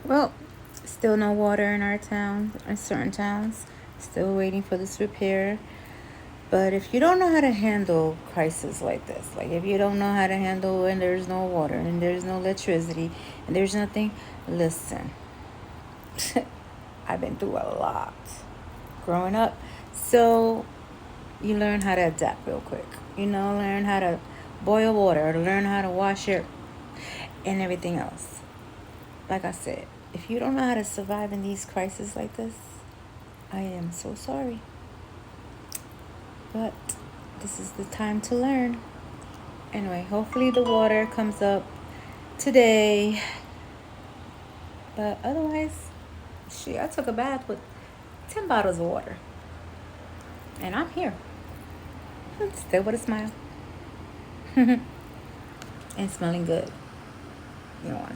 Well, still no water in our town, in certain towns. Still waiting for this repair. But if you don't know how to handle crises like this, like if you don't know how to handle when there's no water and there's no electricity and there's nothing, listen. I've been through a lot growing up. So you learn how to adapt real quick. Learn how to boil water, learn how to wash it, and everything else. Like I said, if you don't know how to survive in these crises like this, I am so sorry. But this is the time to learn. Anyway, hopefully the water comes up today. But otherwise, I took a bath with 10 bottles of water. And I'm here. Still with a smile. And smelling good. You know,